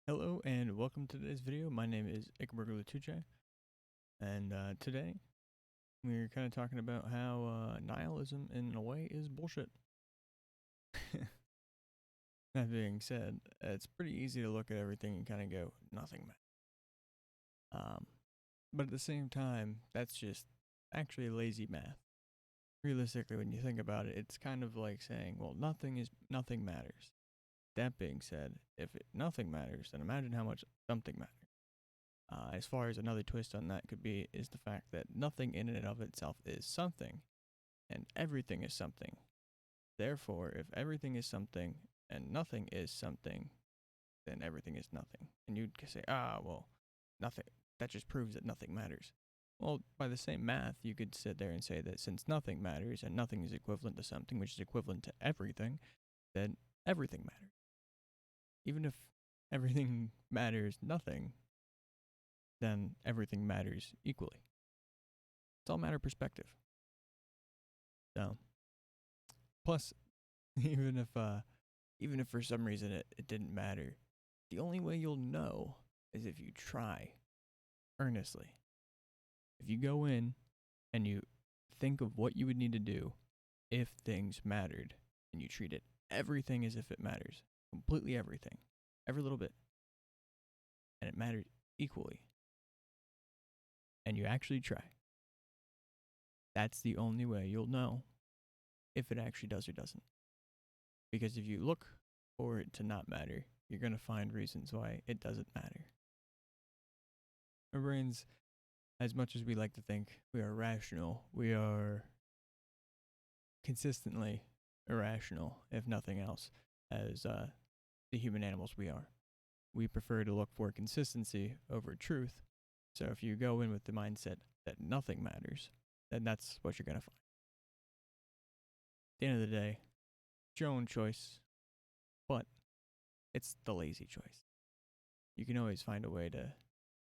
Hello and welcome to today's video. My name is Ikberg Latuche, and today we're kind of talking about how nihilism, in a way, is bullshit. That being said, it's pretty easy to look at everything and kind of go, nothing matters. But at the same time, that's just actually lazy math. Realistically, when you think about it, it's kind of like saying, well, nothing matters. That being said, if nothing matters, then imagine how much something matters. As far as another twist on that could be, is the fact that nothing in and of itself is something, and everything is something. Therefore, if everything is something and nothing is something, then everything is nothing. And you'd say, well, nothing. That just proves that nothing matters. Well, by the same math, you could sit there and say that since nothing matters and nothing is equivalent to something, which is equivalent to everything, then everything matters. Even if everything matters nothing, then everything matters equally. It's all a matter of perspective. So, plus, even if for some reason it didn't matter, the only way you'll know is if you try earnestly. If you go in and you think of what you would need to do if things mattered, and you treat everything as if it matters, completely everything, every little bit, and it matters equally, and you actually try, that's the only way you'll know if it actually does or doesn't. Because if you look for it to not matter, you're going to find reasons why it doesn't matter. Our brains, as much as we like to think we are rational, we are consistently irrational, if nothing else, as the human animals we are. We prefer to look for consistency over truth. So if you go in with the mindset that nothing matters, then that's what you're going to find. At the end of the day, it's your own choice, but it's the lazy choice. You can always find a way to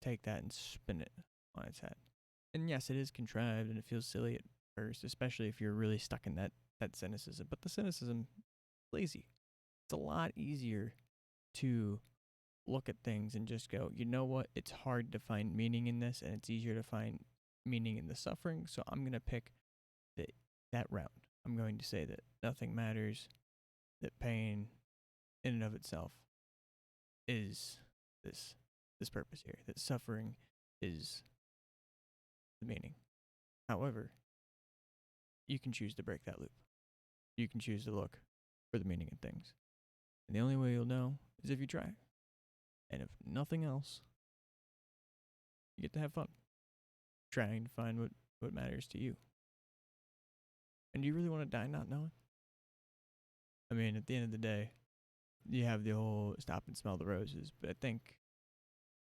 take that and spin it on its head. And yes, it is contrived and it feels silly at first, especially if you're really stuck in that cynicism. But the cynicism, lazy. It's a lot easier to look at things and just go, you know what? It's hard to find meaning in this, and it's easier to find meaning in the suffering. So I'm going to pick that route. I'm going to say that nothing matters, that pain in and of itself is this purpose here, that suffering is the meaning. However, you can choose to break that loop. You can choose to look for the meaning in things. And the only way you'll know is if you try. And if nothing else, you get to have fun trying to find what matters to you. And do you really want to die not knowing? I mean, at the end of the day, you have the whole stop and smell the roses, but I think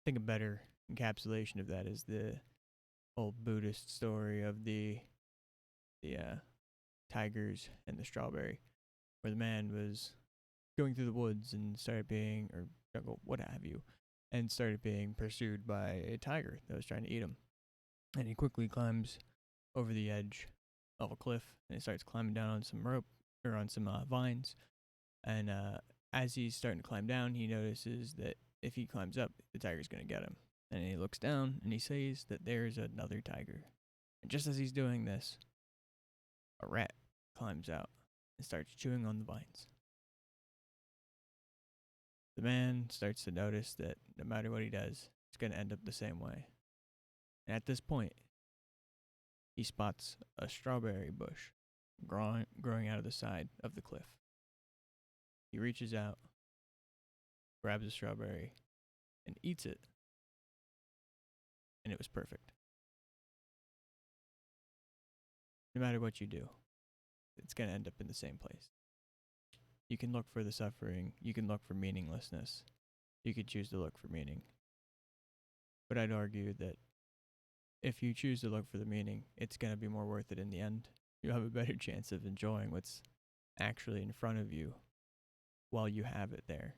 a better encapsulation of that is the old Buddhist story of the tigers and the strawberry, where the man was going through the woods and started being, or jungle, what have you, and started being pursued by a tiger that was trying to eat him. And he quickly climbs over the edge of a cliff and he starts climbing down on some rope or on some vines. And as he's starting to climb down, he notices that if he climbs up, the tiger's going to get him. And he looks down and he sees that there's another tiger. And just as he's doing this, a rat climbs out and starts chewing on the vines. The man starts to notice that no matter what he does, it's going to end up the same way. And at this point, he spots a strawberry bush growing out of the side of the cliff. He reaches out, grabs a strawberry, and eats it. And it was perfect. No matter what you do, it's going to end up in the same place. You can look for the suffering, you can look for meaninglessness, you could choose to look for meaning. But I'd argue that if you choose to look for the meaning, it's going to be more worth it in the end. You'll have a better chance of enjoying what's actually in front of you while you have it there.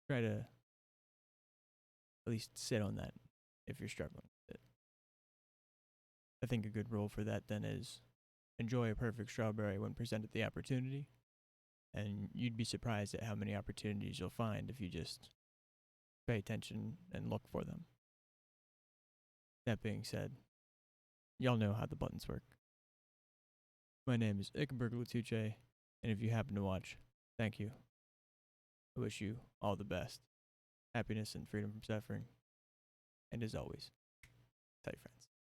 Try to at least sit on that if you're struggling with it. I think a good rule for that then is enjoy a perfect strawberry when presented the opportunity, And you'd be surprised at how many opportunities you'll find if you just pay attention and look for them. That being said, y'all know how the buttons work. My name is Ickenberg Latuche, and if you happen to watch, thank you. I wish you all the best, happiness and freedom from suffering, and as always, tell your friends.